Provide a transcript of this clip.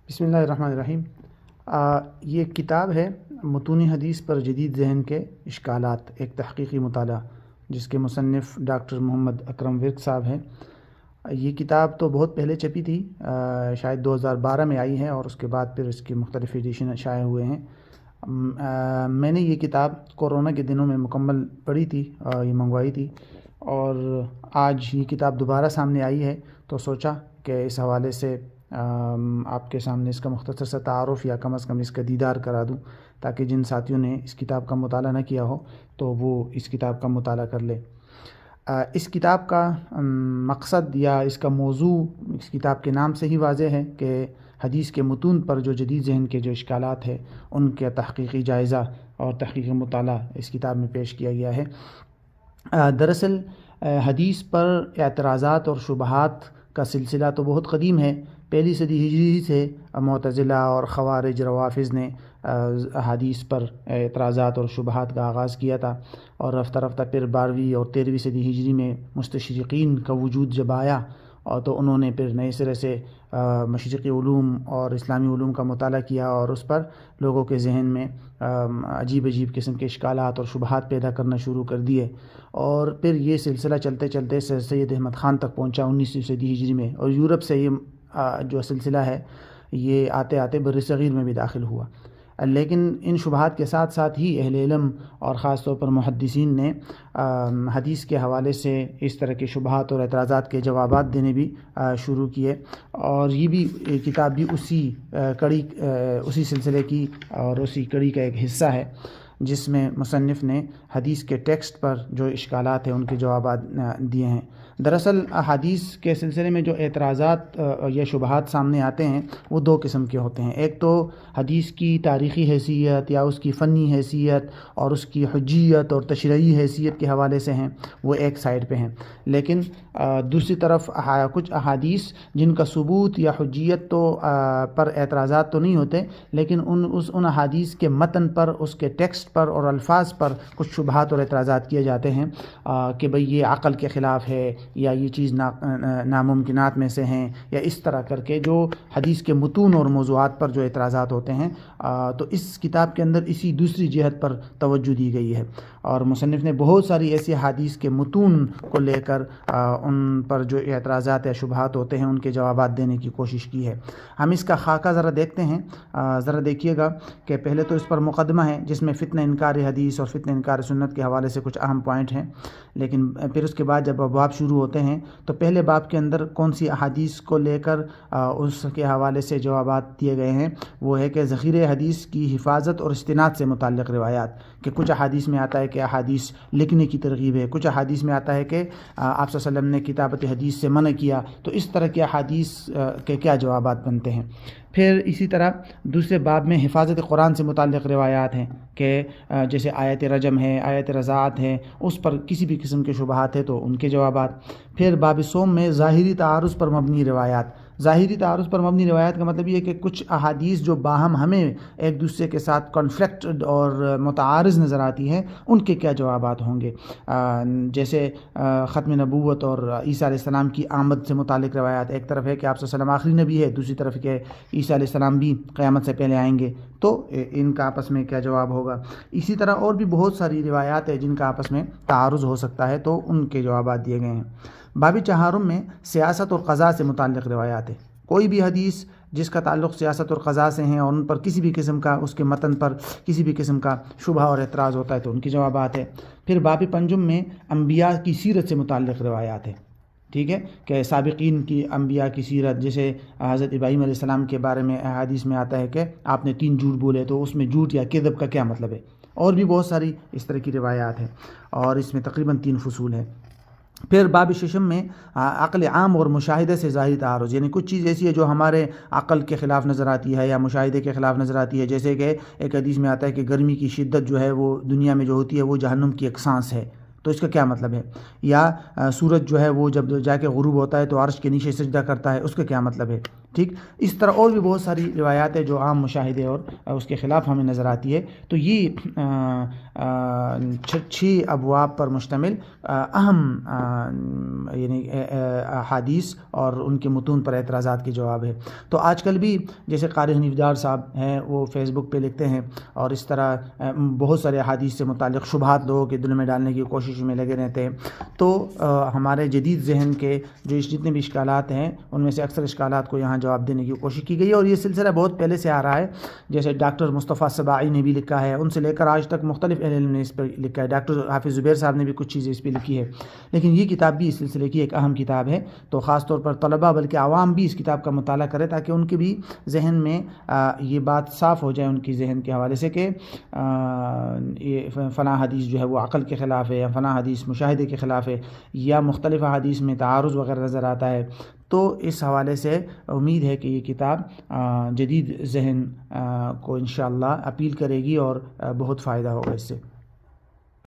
بسم اللہ الرحمن الرحیم۔ یہ کتاب ہے متون حدیث پر جدید ذہن کے اشکالات، ایک تحقیقی مطالعہ جس کے مصنف ڈاکٹر محمد اکرم ورک صاحب ہیں۔ یہ کتاب تو بہت پہلے چھپی تھی، شاید 2012 میں آئی ہے، اور اس کے بعد پھر اس کے مختلف ایڈیشن شائع ہوئے ہیں۔ میں نے یہ کتاب کورونا کے دنوں میں مکمل پڑھی تھی، یہ منگوائی تھی، اور آج یہ کتاب دوبارہ سامنے آئی ہے تو سوچا کہ اس حوالے سے آپ کے سامنے اس کا مختصر سا تعارف یا کم از کم اس کا دیدار کرا دوں، تاکہ جن ساتھیوں نے اس کتاب کا مطالعہ نہ کیا ہو تو وہ اس کتاب کا مطالعہ کر لے۔ اس کتاب کا مقصد یا اس کا موضوع اس کتاب کے نام سے ہی واضح ہے کہ حدیث کے متون پر جو جدید ذہن کے جو اشکالات ہیں ان کے تحقیقی جائزہ اور تحقیقی مطالعہ اس کتاب میں پیش کیا گیا ہے۔ دراصل حدیث پر اعتراضات اور شبہات کا سلسلہ تو بہت قدیم ہے۔ پہلی صدی ہجری سے معتزلہ اور خوارج روافض نے حدیث پر اعتراضات اور شبہات کا آغاز کیا تھا، اور رفتہ رفتہ پھر 12ویں اور 13ویں صدی ہجری میں مستشرقین کا وجود جب آیا، اور تو انہوں نے پھر نئے سرے سے مشرقی علوم اور اسلامی علوم کا مطالعہ کیا، اور اس پر لوگوں کے ذہن میں عجیب قسم کے اشکالات اور شبہات پیدا کرنا شروع کر دیے، اور پھر یہ سلسلہ چلتے چلتے سر سید احمد خان تک پہنچا 19ویں صدی ہجری میں، اور یورپ سے یہ جو سلسلہ ہے یہ آتے آتے بر صغیر میں بھی داخل ہوا۔ لیکن ان شبہات کے ساتھ ساتھ ہی اہل علم اور خاص طور پر محدثین نے حدیث کے حوالے سے اس طرح کے شبہات اور اعتراضات کے جوابات دینے بھی شروع کیے، اور یہ بھی کتاب بھی اسی سلسلے کی اور اسی کڑی کا ایک حصہ ہے، جس میں مصنف نے حدیث کے ٹیکسٹ پر جو اشکالات ہیں ان کے جوابات دیے ہیں۔ دراصل حدیث کے سلسلے میں جو اعتراضات یا شبہات سامنے آتے ہیں وہ دو قسم کے ہوتے ہیں۔ ایک تو حدیث کی تاریخی حیثیت یا اس کی فنی حیثیت اور اس کی حجیت اور تشریعی حیثیت کے حوالے سے ہیں، وہ ایک سائڈ پہ ہیں۔ لیکن دوسری طرف کچھ احادیث جن کا ثبوت یا حجیت تو پر اعتراضات تو نہیں ہوتے، لیکن ان احادیث کے متن پر، اس کے ٹیکسٹ پر اور الفاظ پر کچھ شبہات اور اعتراضات کیے جاتے ہیں کہ بھئی یہ عقل کے خلاف ہے، یا یہ چیز ناممکنات میں سے ہیں، یا اس طرح کر کے جو حدیث کے متون اور موضوعات پر جو اعتراضات ہوتے ہیں، تو اس کتاب کے اندر اسی دوسری جہت پر توجہ دی گئی ہے، اور مصنف نے بہت ساری ایسی حدیث کے متون کو لے کر ان پر جو اعتراضات یا شبہات ہوتے ہیں ان کے جوابات دینے کی کوشش کی ہے۔ ہم اس کا خاکہ ذرا دیکھتے ہیں، ذرا دیکھیے گا کہ پہلے تو اس پر مقدمہ ہے جس میں فتنہ انکار حدیث اور فتنہ انکار سنت کے حوالے سے کچھ اہم پوائنٹ ہیں، لیکن پھر اس کے بعد جب ابواب شروع ہوتے ہیں تو پہلے باب کے اندر کون سی احادیث کو لے کر اس کے حوالے سے جوابات دیے گئے ہیں، وہ ہے کہ ذخیرہ حدیث کی حفاظت اور استناد سے متعلق روایات، کہ کچھ احادیث میں آتا ہے کہ احادیث لکھنے کی ترغیب ہے، کچھ احادیث میں آتا ہے کہ آپ صلی اللہ علیہ وسلم نے کتابت حدیث سے منع کیا، تو اس طرح کے احادیث کے کیا جوابات بنتے ہیں۔ پھر اسی طرح دوسرے باب میں حفاظت قرآن سے متعلق روایات ہیں کہ جیسے آیت رجم ہے، آیت رضاعت ہے، اس پر کسی بھی قسم کے شبہات ہیں تو ان کے جوابات۔ پھر باب صوم میں ظاہری تعارض پر مبنی روایات۔ ظاہری تعارض پر مبنی روایات کا مطلب یہ ہے کہ کچھ احادیث جو باہم ہمیں ایک دوسرے کے ساتھ کانفلکٹ اور متعارض نظر آتی ہیں، ان کے کیا جوابات ہوں گے، جیسے ختم نبوت اور عیسیٰ علیہ السلام کی آمد سے متعلق روایات۔ ایک طرف ہے کہ آپ صلی اللہ علیہ وسلم آخری نبی ہے، دوسری طرف کہ عیسیٰ علیہ السلام بھی قیامت سے پہلے آئیں گے، تو ان کا آپس میں کیا جواب ہوگا۔ اسی طرح اور بھی بہت ساری روایات ہیں جن کا آپس میں تعارض ہو سکتا ہے، تو ان کے جوابات دیے گئے ہیں۔ باب چہارم میں سیاست اور قضاء سے متعلق روایات ہے۔ کوئی بھی حدیث جس کا تعلق سیاست اور قضاء سے ہیں اور ان پر کسی بھی قسم کا، اس کے متن پر کسی بھی قسم کا شبہ اور اعتراض ہوتا ہے تو ان کے جوابات ہے۔ پھر باب پنجم میں انبیاء کی سیرت سے متعلق روایات ہے، ٹھیک ہے، کہ سابقین کی انبیاء کی سیرت، جیسے حضرت ابراہیم علیہ السلام کے بارے میں حدیث میں آتا ہے کہ آپ نے 3 جھوٹ بولے، تو اس میں جھوٹ یا کذب کا کیا مطلب ہے، اور بھی بہت ساری اس طرح کی روایات ہیں، اور اس میں تقریباً 3 فصول ہیں۔ پھر باب ششم میں عقل عام اور مشاہدے سے ظاہری تعارض، یعنی کچھ چیز ایسی ہے جو ہمارے عقل کے خلاف نظر آتی ہے یا مشاہدے کے خلاف نظر آتی ہے، جیسے کہ ایک حدیث میں آتا ہے کہ گرمی کی شدت جو ہے وہ دنیا میں جو ہوتی ہے وہ جہنم کی ایک سانس ہے، تو اس کا کیا مطلب ہے، یا سورج جو ہے وہ جب جا کے غروب ہوتا ہے تو عرش کے نیچے سجدہ کرتا ہے، اس کا کیا مطلب ہے۔ ٹھیک، اس طرح اور بھی بہت ساری روایات ہیں جو عام مشاہدے اور اس کے خلاف ہمیں نظر آتی ہے. تو یہ 6 ابواب پر مشتمل اہم یعنی احادیث اور ان کے متون پر اعتراضات کے جواب ہے. تو آج کل بھی جیسے قاری حنیف ڈار صاحب ہیں وہ فیس بک پہ لکھتے ہیں اور اس طرح بہت سارے احادیث سے متعلق شبہات لوگوں کے دل میں ڈالنے کی کوشش میں لگے رہتے ہیں. تو ہمارے جدید ذہن کے جو جتنے بھی اشکالات ہیں ان میں سے اکثر اشکالات کو یہاں جواب دینے کی کوشش کی گئی ہے. اور یہ سلسلہ بہت پہلے سے آ رہا ہے. جیسے ڈاکٹر مصطفیٰ سباعی نے بھی لکھا ہے، ان سے لے کر آج تک مختلف اہل علم نے اس پر لکھا ہے. ڈاکٹر حافظ زبیر صاحب نے بھی کچھ چیزیں اس پہ لکھی ہے. لیکن یہ کتاب بھی اس سلسلے کی ایک اہم کتاب ہے. تو خاص طور پر طلباء بلکہ عوام بھی اس کتاب کا مطالعہ کرے تاکہ ان کے بھی ذہن میں یہ بات صاف ہو جائے ان کی ذہن کے حوالے سے کہ یہ فلاں حدیث جو ہے وہ عقل کے خلاف ہے، یا فلاں حدیث مشاہدے کے خلاف ہے، یا مختلف حدیث میں تعارض وغیرہ نظر آتا ہے. تو اس حوالے سے امید ہے کہ یہ کتاب جدید ذہن کو انشاءاللہ اپیل کرے گی اور بہت فائدہ ہوگا اس سے.